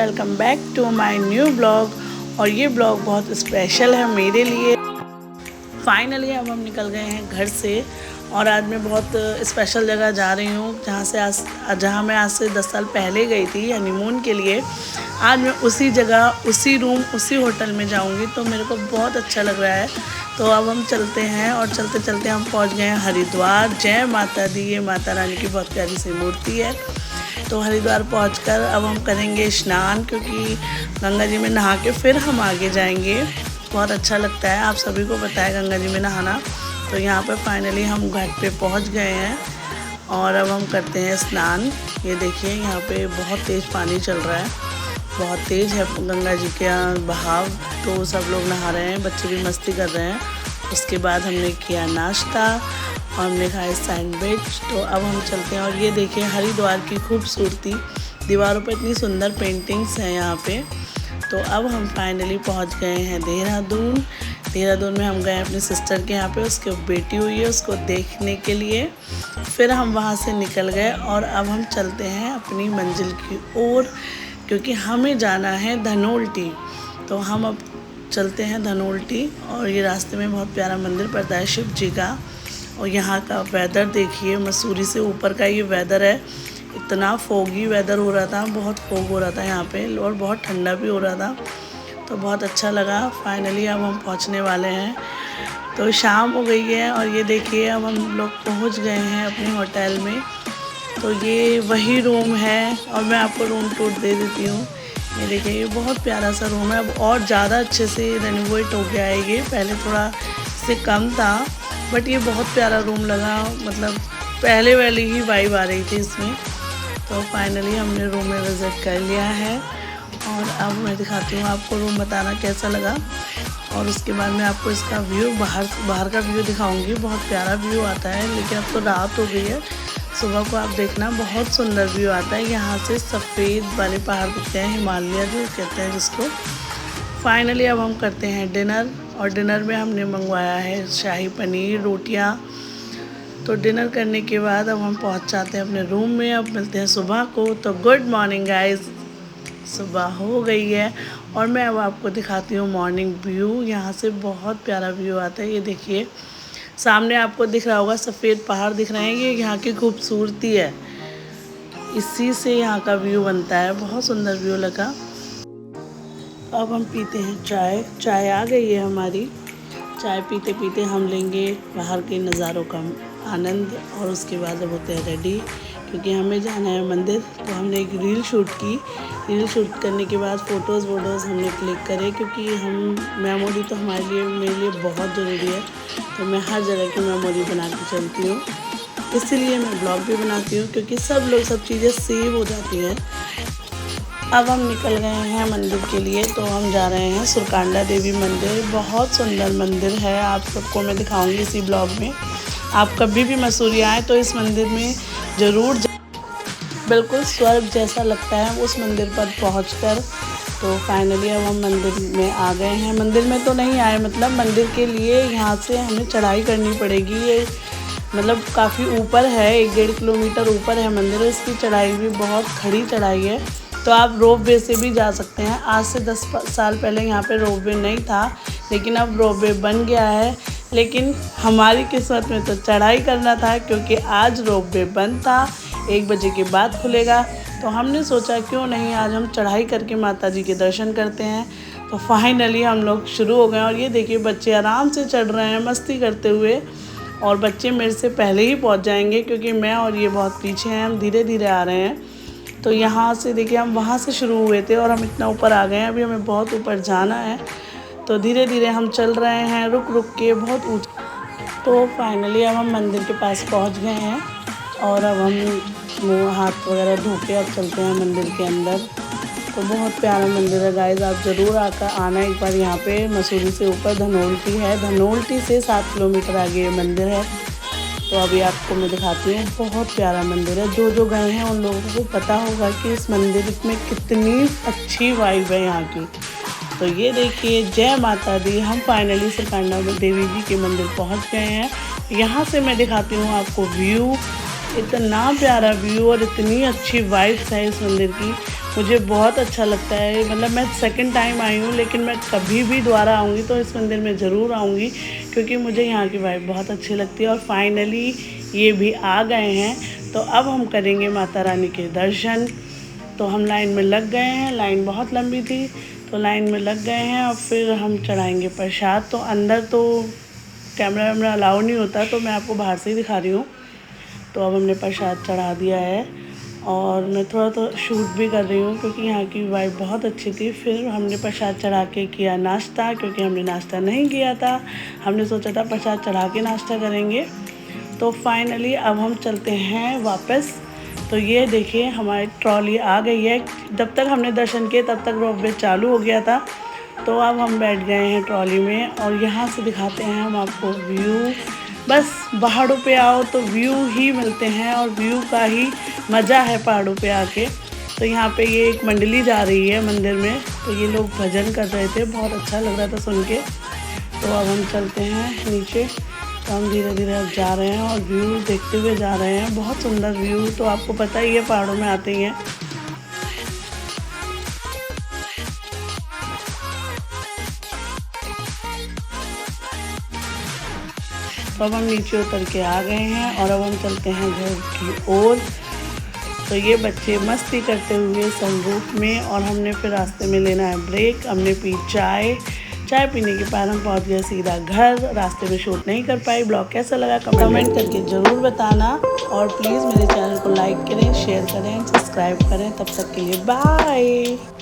Welcome back to my new blog. और ये blog बहुत स्पेशल है मेरे लिए। फाइनली अब हम निकल गए हैं घर से और आज मैं बहुत स्पेशल जगह जा रही हूँ जहाँ मैं आज से 10 साल पहले गई थी हनीमून के लिए। आज मैं उसी जगह, उसी रूम, उसी होटल में जाऊँगी, तो मेरे को बहुत अच्छा लग रहा है। तो अब हम चलते हैं और चलते चलते हम पहुँच गए हैं हरिद्वार। जय माता दी। ये माता रानी की बहुत प्यारी सी मूर्ति है। तो हरिद्वार पहुंचकर अब हम करेंगे स्नान, क्योंकि गंगा जी में नहा के फिर हम आगे जाएंगे। बहुत अच्छा लगता है, आप सभी को पता है गंगा जी में नहाना। तो यहाँ पर फाइनली हम घाट पे पहुंच गए हैं और अब हम करते हैं स्नान। ये देखिए यहाँ पे बहुत तेज़ पानी चल रहा है, बहुत तेज़ है गंगा जी के बहाव। तो सब लोग नहा रहे हैं, बच्चे भी मस्ती कर रहे हैं। उसके बाद हमने किया नाश्ता और हमने खाया सैंडविच। तो अब हम चलते हैं और ये देखिए हरिद्वार की खूबसूरती, दीवारों पर इतनी सुंदर पेंटिंग्स हैं यहाँ पे। तो अब हम फाइनली पहुँच गए हैं देहरादून। देहरादून में हम गए अपनी सिस्टर के यहाँ पे, उसकी बेटी हुई है, उसको देखने के लिए। फिर हम वहाँ से निकल गए और अब हम चलते हैं अपनी मंजिल की ओर, क्योंकि हमें जाना है धनोल्टी। तो हम अब चलते हैं धनोल्टी और ये रास्ते में बहुत प्यारा मंदिर पड़ता है शिव जी का। और यहाँ का वेदर देखिए, मसूरी से ऊपर का ये वेदर है। इतना फोगी वेदर हो रहा था, बहुत फोग हो रहा था यहाँ पे और बहुत ठंडा भी हो रहा था। तो बहुत अच्छा लगा। फाइनली अब हम पहुँचने वाले हैं। तो शाम हो गई है और ये देखिए अब हम लोग पहुँच गए हैं अपने होटल में। तो ये वही रूम है और मैं आपको रूम टूर दे देती हूँ। ये देखिए ये बहुत प्यारा सा रूम है, अब और ज़्यादा अच्छे से रेनोवेट हो गया है। ये पहले थोड़ा से कम था, बट ये बहुत प्यारा रूम लगा, मतलब पहले वाली ही वाइब आ रही थी इसमें। तो फाइनली हमने रूम में विज़िट कर लिया है और अब मैं दिखाती हूँ आपको रूम, बताना कैसा लगा। और उसके बाद मैं आपको इसका व्यू, बाहर का व्यू दिखाऊंगी। बहुत प्यारा व्यू आता है, लेकिन अब तो रात हो गई है। सुबह को आप देखना बहुत सुंदर व्यू आता है। यहाँ से सफ़ेद वाले पहाड़ दिखते हैं, हिमालय जो कहते हैं जिसको। फाइनली अब हम करते हैं डिनर और डिनर में हमने मंगवाया है शाही पनीर, रोटियां। तो डिनर करने के बाद अब हम पहुंच जाते हैं अपने रूम में। अब मिलते हैं सुबह को। तो गुड मॉर्निंग गाइस, सुबह हो गई है और मैं अब आपको दिखाती हूँ मॉर्निंग व्यू। यहाँ से बहुत प्यारा व्यू आता है। ये देखिए सामने आपको दिख रहा होगा, सफ़ेद पहाड़ दिख रहे हैं। ये यहाँ की खूबसूरती है, इसी से यहाँ का व्यू बनता है। बहुत सुंदर व्यू लगा। अब हम पीते हैं चाय। चाय आ गई है हमारी। चाय पीते पीते हम लेंगे बाहर के नज़ारों का आनंद और उसके बाद अब होते हैं रेडी, क्योंकि हमें जाना है मंदिर। तो हमने एक रील शूट की। रील शूट करने के बाद फ़ोटोज़ हमने क्लिक करे, क्योंकि हम मेमोरी तो मेरे लिए बहुत ज़रूरी है। तो मैं हर जगह की मेमोरी बना के चलती हूँ, इसीलिए मैं ब्लॉग भी बनाती हूँ, क्योंकि सब चीज़ें सेव हो जाती हैं। अब हम निकल गए हैं मंदिर के लिए। तो हम जा रहे हैं सुरकांडा देवी मंदिर। बहुत सुंदर मंदिर है, आप सबको मैं दिखाऊंगी इसी ब्लॉग में। आप कभी भी मसूरी आए तो इस मंदिर में ज़रूर बिल्कुल स्वर्ग जैसा लगता है उस मंदिर पर पहुंचकर। तो फाइनली अब हम मंदिर में आ गए हैं। मंदिर में तो नहीं आए, मतलब मंदिर के लिए यहाँ से हमें चढ़ाई करनी पड़ेगी। ये मतलब काफ़ी ऊपर है, 1-1.5 किलोमीटर ऊपर है मंदिर। इसकी चढ़ाई भी बहुत खड़ी चढ़ाई है। तो आप रोप वे से भी जा सकते हैं। आज से 10 साल पहले यहाँ पे रोप वे नहीं था, लेकिन अब रोप वे बन गया है। लेकिन हमारी किस्मत में तो चढ़ाई करना था, क्योंकि आज रोप वे बंद था, 1 बजे के बाद खुलेगा। तो हमने सोचा क्यों नहीं आज हम चढ़ाई करके माता जी के दर्शन करते हैं। तो फाइनली हम लोग शुरू हो गए और ये देखिए बच्चे आराम से चढ़ रहे हैं मस्ती करते हुए। और बच्चे मेरे से पहले ही पहुँच जाएंगे, क्योंकि मैं और ये बहुत पीछे हैं, हम धीरे धीरे आ रहे हैं। तो यहाँ से देखिए हम वहाँ से शुरू हुए थे और हम इतना ऊपर आ गए हैं। अभी हमें बहुत ऊपर जाना है, तो धीरे धीरे हम चल रहे हैं, रुक रुक के, बहुत ऊँचा। तो फाइनली अब हम मंदिर के पास पहुँच गए हैं और अब हम मुँह हाथ वगैरह धो के अब चलते हैं मंदिर के अंदर। तो बहुत प्यारा मंदिर है गाइस, आप ज़रूर आना एक बार। यहाँ पे मसूरी से ऊपर धनोल्टी है, धनोल्टी से 7 किलोमीटर आगे ये मंदिर है। तो अभी आपको मैं दिखाती हूँ, बहुत प्यारा मंदिर है। जो गए हैं उन लोगों को पता होगा कि इस मंदिर में कितनी अच्छी वाइब है यहाँ की। तो ये देखिए जय माता दी, हम फाइनली सुरकांडा देवी जी के मंदिर पहुँच गए हैं। यहाँ से मैं दिखाती हूँ आपको व्यू, इतना प्यारा व्यू और इतनी अच्छी वाइब्स है इस मंदिर की। मुझे बहुत अच्छा लगता है। मतलब मैं सेकंड टाइम आई हूँ, लेकिन मैं कभी भी दोबारा आऊँगी तो इस मंदिर में ज़रूर आऊँगी, क्योंकि मुझे यहाँ की वाइब बहुत अच्छी लगती है। और फाइनली ये भी आ गए हैं, तो अब हम करेंगे माता रानी के दर्शन। तो हम लाइन में लग गए हैं, लाइन बहुत लंबी थी, तो लाइन में लग गए हैं। और फिर हम चढ़ाएंगे प्रसाद। तो अंदर तो कैमरा वैमरा अलाउ नहीं होता, तो मैं आपको बाहर से ही दिखा रही हूँ। तो अब हमने प्रसाद चढ़ा दिया है, और मैं थोड़ा तो शूट भी कर रही हूँ, क्योंकि यहाँ की वाइब बहुत अच्छी थी। फिर हमने प्रसाद चढ़ा के किया नाश्ता, क्योंकि हमने नाश्ता नहीं किया था। हमने सोचा था प्रसाद चढ़ा के नाश्ता करेंगे। तो फाइनली अब हम चलते हैं वापस। तो ये देखिए हमारी ट्रॉली आ गई है। जब तक हमने दर्शन किए तब तक रोपवे चालू हो गया था। तो अब हम बैठ गए हैं ट्रॉली में, और यहाँ से दिखाते हैं हम आपको व्यू। बस पहाड़ों पे आओ तो व्यू ही मिलते हैं, और व्यू का ही मज़ा है पहाड़ों पे आके। तो यहाँ पे ये एक मंडली जा रही है मंदिर में, तो ये लोग भजन कर रहे थे, बहुत अच्छा लग रहा था सुन के। तो अब हम चलते हैं नीचे। तो हम धीरे धीरे अब जा रहे हैं, और व्यू देखते हुए जा रहे हैं। बहुत सुंदर व्यू, तो आपको पता ही है पहाड़ों में आते ही हैं। तो अब हम नीचे उतर के आ गए हैं, और अब हम चलते हैं घर की ओर। तो ये बच्चे मस्ती करते हुए सनरूफ में, और हमने फिर रास्ते में लेना है ब्रेक। हमने पी चाय पीने के बाद हम पहुंच गए सीधा घर। रास्ते में शूट नहीं कर पाई। ब्लॉग कैसा लगा कमेंट करके ज़रूर बताना, और प्लीज़ मेरे चैनल को लाइक करें, शेयर करें, सब्सक्राइब करें। तब तक के लिए बाय।